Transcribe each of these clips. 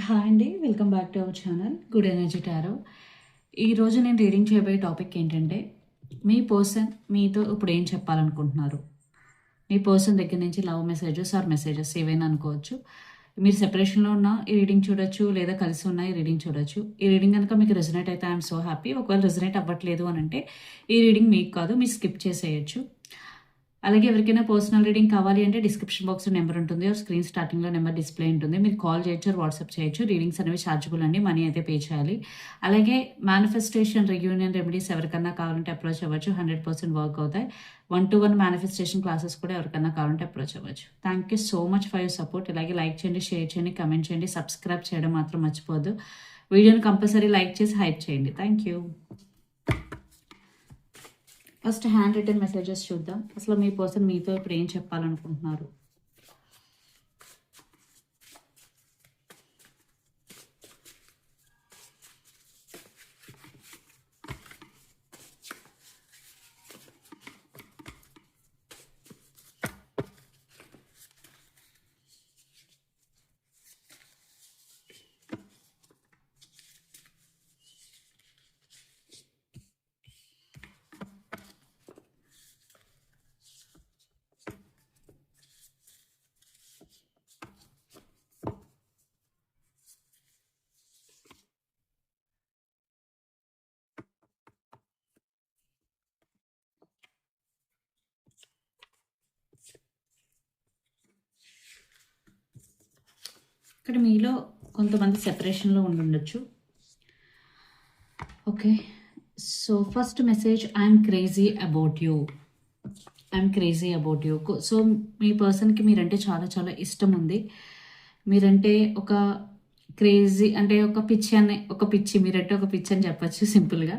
Hi అండి. Welcome back to our channel good energy tarot. ఈరోజు నేను రీడింగ్ చేయబోయే టాపిక్ ఏంటంటే, మీ పర్సన్ మీతో ఇప్పుడు ఏం చెప్పాలనుకుంటున్నారు. మీ పర్సన్ దగ్గర నుంచి లవ్ మెసేజెస్ ఆర్ మెసేజెస్ ఏవైనా అనుకోవచ్చు. మీరు సెపరేషన్లో ఉన్న ఈ రీడింగ్ చూడొచ్చు, లేదా కలిసి ఉన్న ఈ రీడింగ్ చూడొచ్చు. ఈ రీడింగ్ కనుక మీకు రెజొనేట్ అయితే ఐఎమ్ సో హ్యాపీ. ఒకవేళ రెజొనేట్ అవ్వట్లేదు అని అంటే ఈ రీడింగ్ మీకు కాదు, మీరు స్కిప్ చేసేయచ్చు. అలాగే ఎవరికైనా పర్సనల్ రీడింగ్ కావాలి అంటే డిస్క్రిప్షన్ బాక్స్లో నెంబర్ ఉంటుంది, స్క్రీన్ స్టార్టింగ్లో నెంబర్ డిస్ప్లే ఉంటుంది. మీరు కాల్ చేయొచ్చు, వాట్సాప్ చేయొచ్చు. రీడింగ్స్ అనేవి ఛార్జబుల్ అండి, మనీ అయితే పే చేయాలి. అలాగే మేనిఫెస్టేషన్ రియూనియన్ రెమెడీస్ ఎవరికన్నా కావాలంటే అప్రోచ్ అవ్వచ్చు, 100% వర్క్ అవుతాయి. 1-to-1 మేనిఫెస్టేషన్ క్లాసెస్ కూడా ఎవరికన్నా కావాలంటే అప్రోచ్ అవ్వచ్చు. Thank you so much for your support. ఇలాగే లైక్ చేయండి, షేర్ చేయండి, కమెంట్ చేయండి, సబ్స్క్రైబ్ చేయడం మాత్రం మర్చిపోవద్దు. వీడియోని కంపల్సరీ లైక్ చేసి హైప్ చేయండి. Thank you. First hand return messages చూద్దాం. అసలు మీ పర్సన్ మీతో ఇప్పుడు ఏం చెప్పాలనుకుంటున్నారు. ఇక్కడ మీలో కొంతమంది సెపరేషన్లో ఉండుండొచ్చు. Okay, so first message, I'm crazy about you. I'm crazy about you. So మీ పర్సన్కి మీరంటే చాలా చాలా ఇష్టం ఉంది. మీరంటే ఒక క్రేజీ అంటే ఒక పిచ్చి మీరంటే ఒక పిచ్చి అని చెప్పచ్చు సింపుల్గా.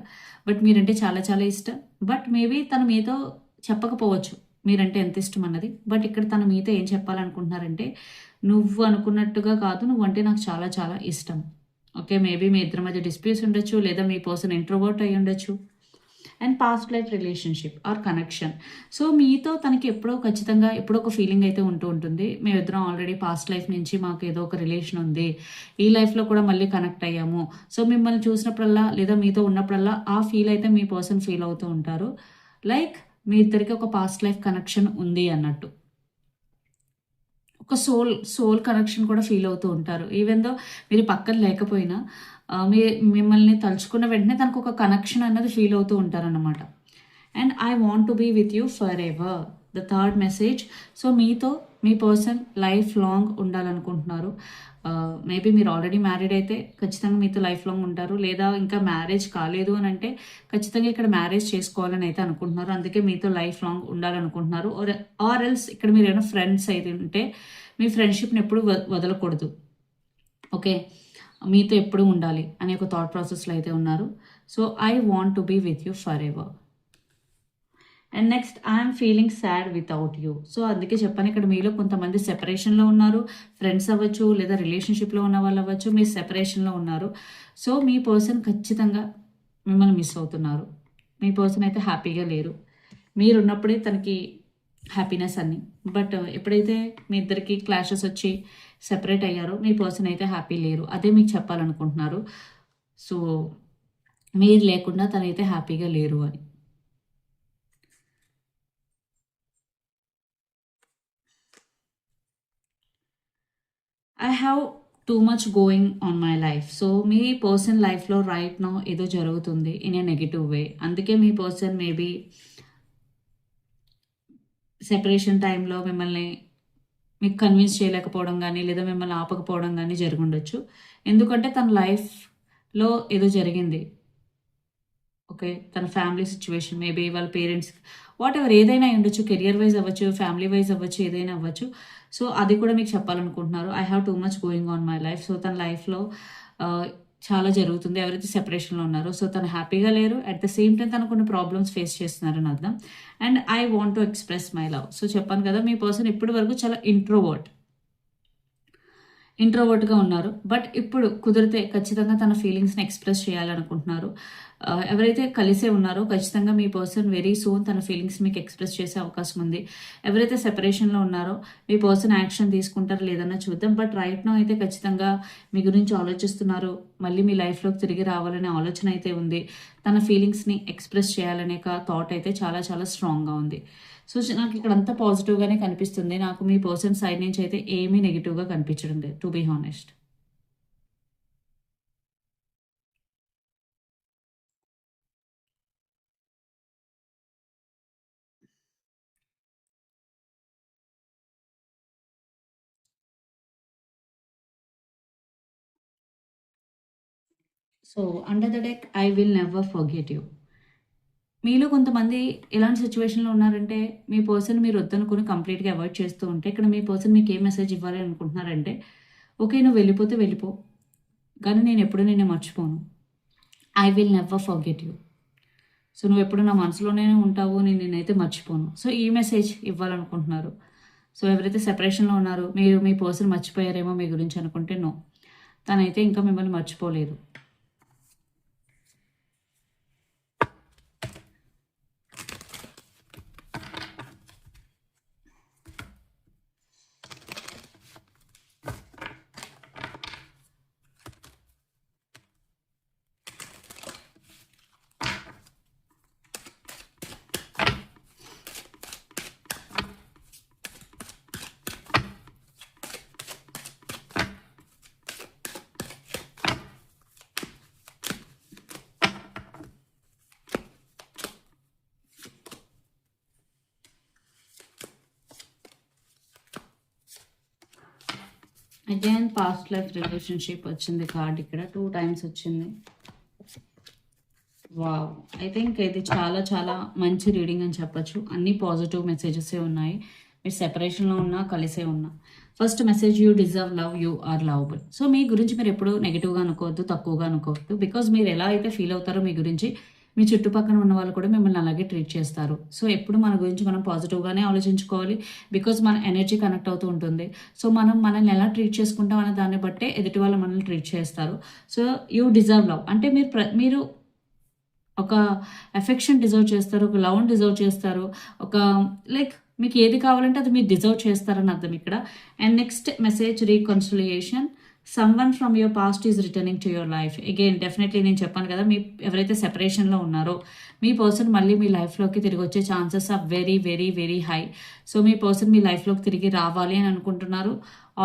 బట్ మీరంటే చాలా చాలా ఇష్టం. బట్ మేబీ తను మీతో చెప్పకపోవచ్చు మీరంటే ఎంత ఇష్టం అన్నది. బట్ ఇక్కడ తను మీతో ఏం చెప్పాలనుకుంటున్నారంటే, నువ్వు అనుకున్నట్టుగా కాదు, నువ్వంటే నాకు చాలా చాలా ఇష్టం. ఓకే, మేబీ మీ ఇద్దరి మధ్య డిస్ప్యూట్స్ ఉండొచ్చు, లేదా మీ పర్సన్ ఇంట్రోవర్ట్ అయ్యి ఉండొచ్చు. And past life relationship or connection. So మీతో తనకి ఖచ్చితంగా ఎప్పుడో ఒక ఫీలింగ్ అయితే ఉంటూ ఉంటుంది. మేమిద్దరం ఆల్రెడీ పాస్ట్ లైఫ్ నుంచి మాకు ఏదో ఒక రిలేషన్ ఉంది, ఈ లైఫ్లో కూడా మళ్ళీ కనెక్ట్ అయ్యాము. సో మిమ్మల్ని చూసినప్పుడల్లా లేదా మీతో ఉన్నప్పుడల్లా ఆ ఫీల్ అయితే మీ పర్సన్ ఫీల్ అవుతూ ఉంటారు. లైక్ మీ ఇద్దరికి ఒక పాస్ట్ లైఫ్ కనెక్షన్ ఉంది అన్నట్టు. ఒక సోల్ కనెక్షన్ కూడా ఫీల్ అవుతూ ఉంటారు. ఈవెన్ దో మీరు పక్కన లేకపోయినా మిమ్మల్ని తలుచుకున్న వెంటనే తనకు ఒక కనెక్షన్ అన్నది ఫీల్ అవుతూ ఉంటారన్నమాట. And I want to be with you forever, the third message. So మీతో మీ పర్సన్ లైఫ్ లాంగ్ ఉండాలనుకుంటున్నారు. మేబీ మీరు ఆల్రెడీ మ్యారీడ్ అయితే ఖచ్చితంగా మీతో లైఫ్ లాంగ్ ఉంటారు, లేదా ఇంకా మ్యారేజ్ కాలేదు అని అంటే ఖచ్చితంగా ఇక్కడ మ్యారేజ్ చేసుకోవాలని అయితే అనుకుంటున్నారు. అందుకే మీతో లైఫ్ లాంగ్ ఉండాలనుకుంటున్నారు. ఆర్ ఎల్స్ ఇక్కడ మీరు ఏమైనా ఫ్రెండ్స్ అయితే ఉంటే మీ ఫ్రెండ్షిప్ని ఎప్పుడు వదలకూడదు. ఓకే, మీతో ఎప్పుడు ఉండాలి అనే ఒక థాట్ ప్రాసెస్లో అయితే ఉన్నారు. So I want to be with you forever. And next, I'm feeling sad without you. So అందుకే చెప్పాను, ఇక్కడ మీలో కొంతమంది సెపరేషన్లో ఉన్నారు. ఫ్రెండ్స్ అవ్వచ్చు, లేదా రిలేషన్షిప్లో ఉన్న వాళ్ళు అవ్వచ్చు, మీరు సెపరేషన్లో ఉన్నారు. సో మీ పర్సన్ ఖచ్చితంగా మిమ్మల్ని మిస్ అవుతున్నారు. మీ పర్సన్ అయితే హ్యాపీగా లేరు. మీరు ఉన్నప్పుడే తనకి హ్యాపీనెస్ అన్ని. బట్ ఎప్పుడైతే మీ ఇద్దరికి క్లాషెస్ వచ్చి సెపరేట్ అయ్యారో మీ పర్సన్ అయితే హ్యాపీ లేరు. అదే మీకు చెప్పాలనుకుంటున్నారు. సో మీరు లేకుండా తనైతే హ్యాపీగా లేరు అని. I have too much going on my life. So మీ పర్సన్ లైఫ్లో రైట్ నౌ ఏదో జరుగుతుంది ఇన్ ఏ నెగిటివ్ వే. అందుకే మీ పర్సన్ మేబీ సెపరేషన్ టైంలో మిమ్మల్ని మీకు కన్విన్స్ చేయలేకపోవడం కానీ, లేదా మిమ్మల్ని ఆపకపోవడం కానీ జరుగుండొచ్చు. ఎందుకంటే తన లైఫ్లో ఏదో జరిగింది. ఓకే, తన ఫ్యామిలీ సిచ్యువేషన్, మేబీ వాళ్ళ పేరెంట్స్, వాట్ ఎవర్ ఏదైనా ఉండొచ్చు, కెరియర్ వైజ్ అవ్వచ్చు, ఫ్యామిలీ వైజ్ అవ్వచ్చు, ఏదైనా అవ్వచ్చు. సో అది కూడా మీకు చెప్పాలనుకుంటున్నారు. I have too much going on my life. So తన లైఫ్లో చాలా జరుగుతుంది. ఎవరైతే సెపరేషన్లో ఉన్నారో సో తను హ్యాపీగా లేరు. అట్ ద సేమ్ టైం తను కొన్ని ప్రాబ్లమ్స్ ఫేస్ చేస్తున్నారని అర్థం. And I want to express my love. So చెప్పాను కదా, మీ పర్సన్ ఇప్పటి వరకు చాలా ఇంట్రోవర్ట్. ఇంట్రోవర్ట్గా ఉన్నారు. బట్ ఇప్పుడు కుదిరితే ఖచ్చితంగా తన ఫీలింగ్స్ని ఎక్స్ప్రెస్ చేయాలనుకుంటున్నారు. ఎవరైతే కలిసే ఉన్నారో ఖచ్చితంగా మీ పర్సన్ వెరీ సూన్ తన ఫీలింగ్స్ మీకు ఎక్స్ప్రెస్ చేసే అవకాశం ఉంది. ఎవరైతే సెపరేషన్లో ఉన్నారో మీ పర్సన్ యాక్షన్ తీసుకుంటారో లేదన్నా చూద్దాం. బట్ రైట్ నో అయితే ఖచ్చితంగా మీ గురించి ఆలోచిస్తున్నారు. మళ్ళీ మీ లైఫ్లోకి తిరిగి రావాలనే ఆలోచన అయితే ఉంది. తన ఫీలింగ్స్ని ఎక్స్ప్రెస్ చేయాలనే థాట్ అయితే చాలా చాలా స్ట్రాంగ్గా ఉంది. సో నాకు ఇక్కడ అంతా పాజిటివ్గానే కనిపిస్తుంది. నాకు మీ పర్సన్ సైడ్ నుంచి అయితే ఏమీ నెగిటివ్గా కనిపించడం లేదు, to be honest. So under the deck I will never forget you. మీలో కొంతమంది ఎలాంటి సిచ్యువేషన్లో ఉన్నారంటే మీ పర్సన్ మీరు వద్దనుకుని కంప్లీట్గా అవాయిడ్ చేస్తూ ఉంటే ఇక్కడ మీ పర్సన్ మీకు ఏం మెసేజ్ ఇవ్వాలి అనుకుంటున్నారంటే, ఓకే నువ్వు వెళ్ళిపోతే వెళ్ళిపో, కానీ నేను ఎప్పుడు నిన్ను మర్చిపోను. I will never forget you. So నువ్వు ఎప్పుడు నా మనసులోనే ఉంటావు, నేను నిన్నైతే మర్చిపోను. సో ఈ మెసేజ్ ఇవ్వాలనుకుంటున్నారు. సో ఎవరైతే సెపరేషన్లో ఉన్నారో మీరు మీ పర్సన్ మర్చిపోయారేమో మీ గురించి అనుకుంటే నో, తనైతే ఇంకా మిమ్మల్ని మర్చిపోలేదు. అగైన్ పాస్ట్ లైఫ్ రిలేషన్షిప్ వచ్చింది కార్డ్, ఇక్కడ 2 times వచ్చింది. వావ్, ఐ థింక్ ఇది చాలా చాలా మంచి రీడింగ్ అని చెప్పొచ్చు. అన్ని పాజిటివ్ మెసేజెస్ ఉన్నాయి. మీరు సెపరేషన్లో ఉన్నా కలిసే ఉన్నా. First message, you deserve love, you are lovable. So మీ గురించి మీరు ఎప్పుడు నెగిటివ్గా అనుకోవద్దు, తక్కువగా అనుకోవద్దు. బికాజ్ మీరు ఎలా అయితే ఫీల్ అవుతారో మీ గురించి మీ చుట్టుపక్కల ఉన్న వాళ్ళు కూడా మిమ్మల్ని అలాగే ట్రీట్ చేస్తారు. సో ఎప్పుడు మన గురించి మనం పాజిటివ్గానే ఆలోచించుకోవాలి. బికాజ్ మన ఎనర్జీ కనెక్ట్ అవుతూ ఉంటుంది. సో మనం మనల్ని ఎలా ట్రీట్ చేసుకుంటాం అనే దాన్ని బట్టే ఎదుటి వాళ్ళు మనల్ని ట్రీట్ చేస్తారు. సో యూ డిజర్వ్ లవ్ అంటే మీరు ఒక ఎఫెక్షన్ డిజర్వ్ చేస్తారు, ఒక లవ్ డిజర్వ్ చేస్తారు, ఒక లైక్ మీకు ఏది కావాలంటే అది మీరు డిజర్వ్ చేస్తారని అర్థం ఇక్కడ. And next message, reconciliation. Someone from your past is returning to your life. Again definitely నేను చెప్పాను కదా, మీ ఎవరైతే సెపరేషన్లో ఉన్నారో మీ పర్సన్ మళ్ళీ మీ లైఫ్లోకి తిరిగి వచ్చే chances are very very very high. So మీ పర్సన్ మీ లైఫ్లోకి తిరిగి రావాలి అని అనుకుంటున్నారు.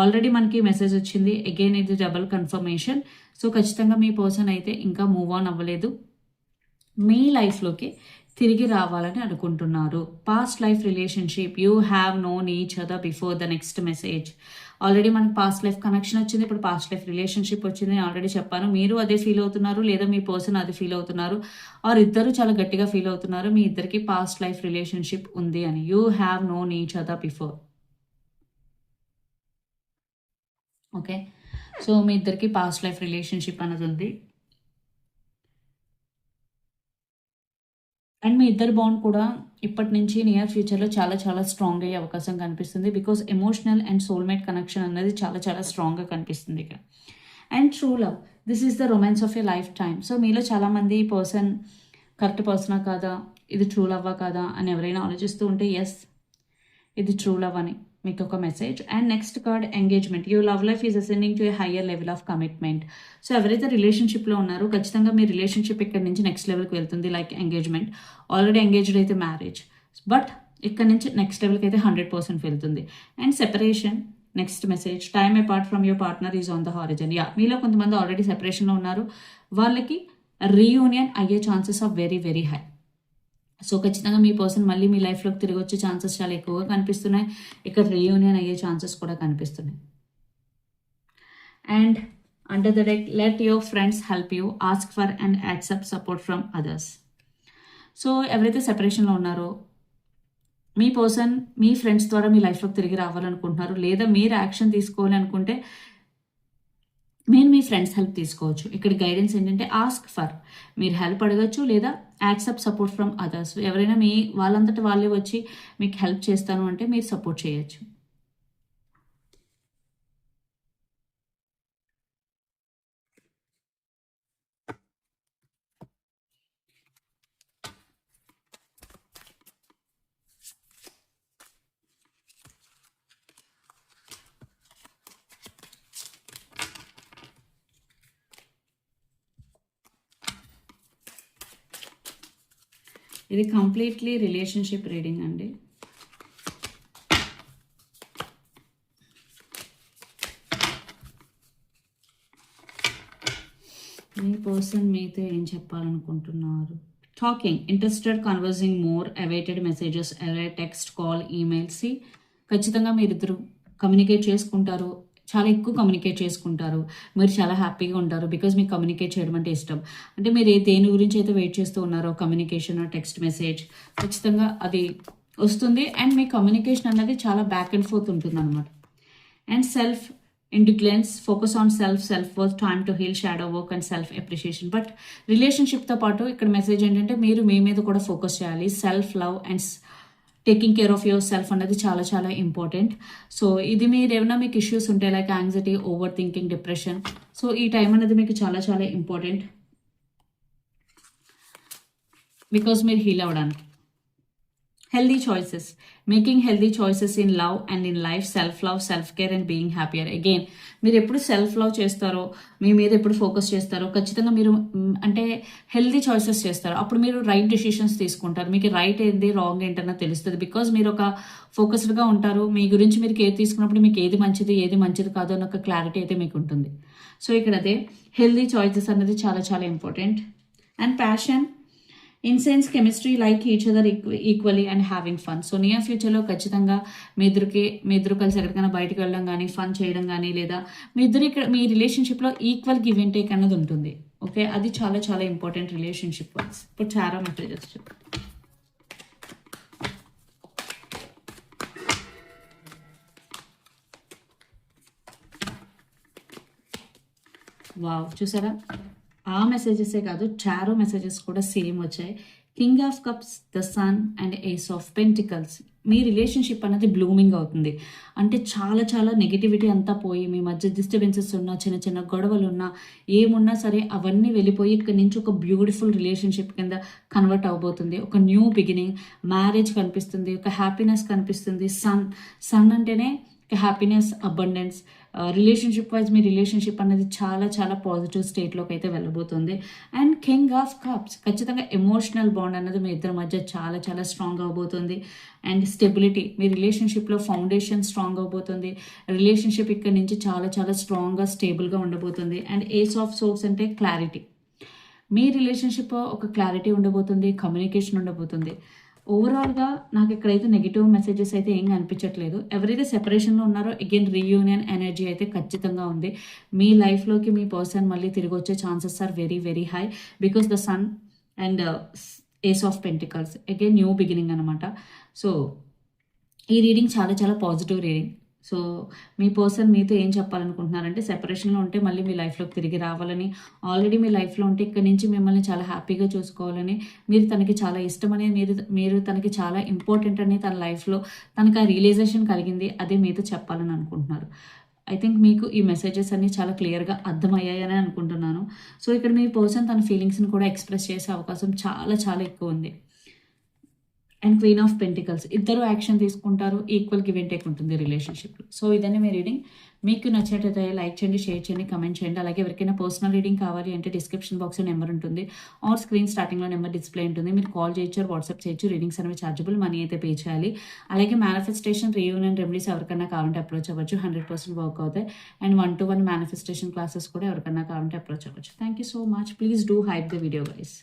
ఆల్రెడీ మనకి మెసేజ్ వచ్చింది. అగైన్ ఇది డబుల్ కన్ఫర్మేషన్. సో ఖచ్చితంగా మీ పర్సన్ అయితే ఇంకా మూవ్ ఆన్ అవ్వలేదు, మీ లైఫ్లోకి తిరిగి రావాలని అనుకుంటున్నారు. Past life relationship, you have known each other before the next message. Already మనకి పాస్ట్ లైఫ్ కనెక్షన్ వచ్చింది, ఇప్పుడు పాస్ట్ లైఫ్ రిలేషన్షిప్ వచ్చింది. నేను ఆల్రెడీ చెప్పాను, మీరు అదే ఫీల్ అవుతున్నారు లేదా మీ పర్సన్ అది ఫీల్ అవుతున్నారు, ఆర్ ఇద్దరు చాలా గట్టిగా ఫీల్ అవుతున్నారు మీ ఇద్దరికి పాస్ట్ లైఫ్ రిలేషన్షిప్ ఉంది అని. You have known each other before. Okay, so మీ ఇద్దరికి పాస్ట్ లైఫ్ రిలేషన్షిప్ అనేది ఉంది. అండ్ మీ ఇద్దరు బాండ్ కూడా ఇప్పటి నుంచి నియర్ ఫ్యూచర్లో చాలా చాలా స్ట్రాంగ్ అయ్యే అవకాశం కనిపిస్తుంది. Because emotional and soulmate connection అనేది చాలా చాలా స్ట్రాంగ్గా కనిపిస్తుంది ఇక. And true love, this is the romance of a life time. So మీలో చాలామంది పర్సన్ కరెక్ట్ పర్సనా కాదా, ఇది ట్రూ లవ్వా కాదా అని ఎవరైనా ఆలోచిస్తూ ఉంటే ఎస్, ఇది ట్రూ లవ్ అని మీకు ఒక message. And next card, engagement. Your love life is ascending to A higher level of commitment. So ఎవరైతే రిలేషన్షిప్లో ఉన్నారో ఖచ్చితంగా మీ రిలేషన్షిప్ ఇక్కడ నుంచి నెక్స్ట్ లెవెల్కి వెళ్తుంది. లైక్ ఎంగేజ్మెంట్, ఆల్రెడీ ఎంగేజ్డ్ అయితే మ్యారేజ్, బట్ ఇక్కడ నుంచి నెక్స్ట్ లెవెల్కి అయితే 100% వెళ్తుంది. And separation, next message, time apart from your partner is on the horizon. Ya, మీలో కొంతమంది ఆల్రెడీ సెపరేషన్లో ఉన్నారు, వాళ్ళకి రీయూనియన్ అయ్యే chances are very very high. So ఖచ్చితంగా మీ పర్సన్ మళ్ళీ మీ లైఫ్లోకి తిరిగి వచ్చే ఛాన్సెస్ చాలా ఎక్కువగా కనిపిస్తున్నాయి. ఇక్కడ రీయూనియన్ అయ్యే ఛాన్సెస్ కూడా కనిపిస్తున్నాయి. And under the deck, let your friends help you, ask for and accept support from others. So ఎవరైతే సెపరేషన్లో ఉన్నారో మీ పర్సన్ మీ ఫ్రెండ్స్ ద్వారా మీ లైఫ్లోకి తిరిగి రావాలనుకుంటున్నారు, లేదా మీరు యాక్షన్ తీసుకోవాలి అనుకుంటే మీరు మీ ఫ్రెండ్స్ హెల్ప్ తీసుకోవచ్చు. ఇక్కడ గైడెన్స్ ఏంటంటే ఆస్క్ ఫర్, మీరు హెల్ప్ అడగచ్చు, లేదా యాక్సెప్ట్ సపోర్ట్ ఫ్రమ్ అదర్స్. ఎవరైనా మీ వాళ్ళంతటి వాళ్ళే వచ్చి మీకు హెల్ప్ చేస్తాను అంటే మీరు సపోర్ట్ చేయొచ్చు. ఇది కంప్లీట్లీ రిలేషన్షిప్ రీడింగ్ అండి. మీ పర్సన్ మీతో ఏం చెప్పాలనుకుంటున్నారు? Talking, interested, conversing more, awaited messages, text, call, emails. ఖచ్చితంగా మీరిద్దరు కమ్యూనికేట్ చేసుకుంటారు, చాలా ఎక్కువ కమ్యూనికేట్ చేసుకుంటారు. మీరు చాలా హ్యాపీగా ఉంటారు బికాజ్ మీకు కమ్యూనికేట్ చేయడం అంటే ఇష్టం. అంటే మీరు దేని గురించి అయితే వెయిట్ చేస్తూ ఉన్నారో, కమ్యూనికేషన్, టెక్స్ట్ మెసేజ్, ఖచ్చితంగా అది వస్తుంది. అండ్ మీ కమ్యూనికేషన్ అన్నది చాలా బ్యాక్ అండ్ ఫోర్త్ ఉంటుంది అనమాట. And self indulgence, focus on self worth, time to heal, shadow work and self appreciation. But రిలేషన్షిప్తో పాటు ఇక్కడ మెసేజ్ ఏంటంటే మీరు మీ మీద కూడా ఫోకస్ చేయాలి. Self love and taking care of your self అనేది చాలా చాలా ఇంపార్టెంట్. సో ఇది మీరు ఏమైనా మీకు ఇష్యూస్ ఉంటాయి like anxiety, over thinking, depression, so ఈ టైం అనేది మీకు చాలా చాలా ఇంపార్టెంట్ బికాజ్ మీరు హీల్ అవ్వడానికి. Healthy choices, making healthy choices in love and in life, self love, self care and being happier. Again మీరు ఎప్పుడు సెల్ఫ్ లవ్ చేస్తారో, మీ మీద ఎప్పుడు ఫోకస్ చేస్తారో, ఖచ్చితంగా మీరు అంటే హెల్దీ చాయిసెస్ చేస్తారు. అప్పుడు మీరు రైట్ డెసిషన్స్ తీసుకుంటారు. మీకు రైట్ ఏంటి, రాంగ్ ఏంటన్నా తెలుస్తుంది బికాజ్ మీరు ఒక ఫోకస్డ్గా ఉంటారు. మీ గురించి మీరు కేర్ తీసుకున్నప్పుడు మీకు ఏది మంచిది కాదు అని ఒక క్లారిటీ అయితే మీకు ఉంటుంది. సో ఇక్కడ అదే హెల్దీ చాయిసెస్ అనేది చాలా చాలా important. And passion, intense, chemistry, like each other equally and having fun. So near ఫ్యూచర్లో ఖచ్చితంగా మీ ఇద్దరు కలిసి ఎక్కడికైనా బయటకు వెళ్ళడం కానీ, ఫన్ చేయడం కానీ, లేదా మీ రిలేషన్షిప్లో ఈక్వల్ గివ్ అండ్ టేక్ అనేది ఉంటుంది. ఓకే, అది చాలా చాలా ఇంపార్టెంట్ రిలేషన్షిప్ వైస్. ఇప్పుడు చాలా మెసేజెస్ చెప్పు. వావ్, చూసారా? ఆ మెసేజెసే కాదు, టారో మెసేజెస్ కూడా సేమ్ వచ్చాయి. King of cups, the sun and ace of pentacles. మీ రిలేషన్షిప్ అనేది బ్లూమింగ్ అవుతుంది. అంటే చాలా చాలా నెగిటివిటీ అంతా పోయి, మీ మధ్య డిస్టర్బెన్సెస్ ఉన్నా, చిన్న చిన్న గొడవలు ఉన్నా, ఏమున్నా సరే అవన్నీ వెళ్ళిపోయి ఇక్కడి నుంచి ఒక బ్యూటిఫుల్ రిలేషన్షిప్ కింద కన్వర్ట్ అవబోతుంది. ఒక న్యూ బిగినింగ్, మ్యారేజ్ కనిపిస్తుంది, ఒక హ్యాపీనెస్ కనిపిస్తుంది. సన్ అంటేనే హ్యాపీనెస్, అబండెన్స్. రిలేషన్షిప్ వైజ్ మీ రిలేషన్షిప్ అనేది చాలా చాలా పాజిటివ్ స్టేట్లోకి అయితే వెళ్ళబోతుంది. అండ్ కింగ్ ఆఫ్ కప్స్, ఖచ్చితంగా ఎమోషనల్ బాండ్ అనేది మీ ఇద్దరి మధ్య చాలా చాలా స్ట్రాంగ్ అవబోతుంది. అండ్ స్టెబిలిటీ, మీ రిలేషన్షిప్లో ఫౌండేషన్ స్ట్రాంగ్ అవబోతుంది. రిలేషన్షిప్ ఇక్కడ నుంచి చాలా చాలా స్ట్రాంగ్గా, స్టేబుల్గా ఉండబోతుంది. అండ్ ఏస్ ఆఫ్ సోర్స్ అంటే క్లారిటీ. మీ రిలేషన్షిప్ ఒక క్లారిటీ ఉండబోతుంది, కమ్యూనికేషన్ ఉండబోతుంది. ఓవరాల్గా నాకు ఇక్కడైతే నెగిటివ్ మెసేజెస్ అయితే ఏం కనిపించట్లేదు. ఎవరైతే సెపరేషన్లో ఉన్నారో అగైన్ రీయూనియన్ ఎనర్జీ అయితే ఖచ్చితంగా ఉంది. మీ లైఫ్లోకి మీ పర్సన్ మళ్ళీ తిరిగి వచ్చే chances are very very high because the sun and ace of pentacles, again new beginning అనమాట. సో ఈ రీడింగ్ చాలా చాలా పాజిటివ్ రీడింగ్. సో మీ పర్సన్ మీతో ఏం చెప్పాలనుకుంటున్నారంటే సెపరేషన్లో ఉంటే మళ్ళీ మీ లైఫ్లోకి తిరిగి రావాలని, ఆల్రెడీ మీ లైఫ్లో ఉంటే ఇక్కడి నుంచి మిమ్మల్ని చాలా హ్యాపీగా చూసుకోవాలని, మీరు తనకి చాలా ఇష్టమని, మీరు తనకి చాలా ఇంపార్టెంట్ అని తన లైఫ్లో తనకు ఆ రియలైజేషన్ కలిగింది, అదే మీతో చెప్పాలని అనుకుంటున్నారు. ఐ థింక్ మీకు ఈ మెసేజెస్ అన్ని చాలా క్లియర్గా అర్థమయ్యాయని అనుకుంటున్నాను. సో ఇక్కడ మీ పర్సన్ తన ఫీలింగ్స్ని కూడా ఎక్స్ప్రెస్ చేసే అవకాశం చాలా చాలా ఎక్కువ ఉంది. అండ్ క్వీన్ ఆఫ్ పెంటికల్స్, ఇద్దరు యాక్షన్ తీసుకుంటారు, ఈక్వల్ గివ్ అండ్ టేక్ ఉంటుంది రిలేషన్షిప్లో. సో ఇదన్నీ మీ రీడింగ్. మీకు నచ్చినట్లయితే లైక్ చేయండి, షేర్ చేయండి, కమెంట్ చేయండి. అలాగే ఎవరికైనా పర్సనల్ రీడింగ్ కావాలి అంటే డిస్క్రిప్షన్ బాక్స్లో నెంబర్ ఉంటుంది, ఆర్ స్క్రీన్ స్టార్టింగ్లో నెంబర్ డిస్ప్లే ఉంటుంది. మీరు కాల్ చేయొచ్చు, వాట్సాప్ చేయొచ్చు. రీడింగ్స్ అనేవి చార్జబుల్, మనీ అయితే పే చేయాలి. అలాగే మేనిఫెస్టేషన్, రీయూనియన్ రెమెడీస్ ఎవరికైనా కావాలంటే అప్రోచ్ అవ్వచ్చు, 100% వర్క్ అవుతాయి. అండ్ 1-to-1 మేనిఫెస్టేషన్ క్లాసెస్ కూడా ఎవరికైనా కావాలంటే అప్రోచ్ అవ్వచ్చు. Thank you so much. Please do hype the video guys.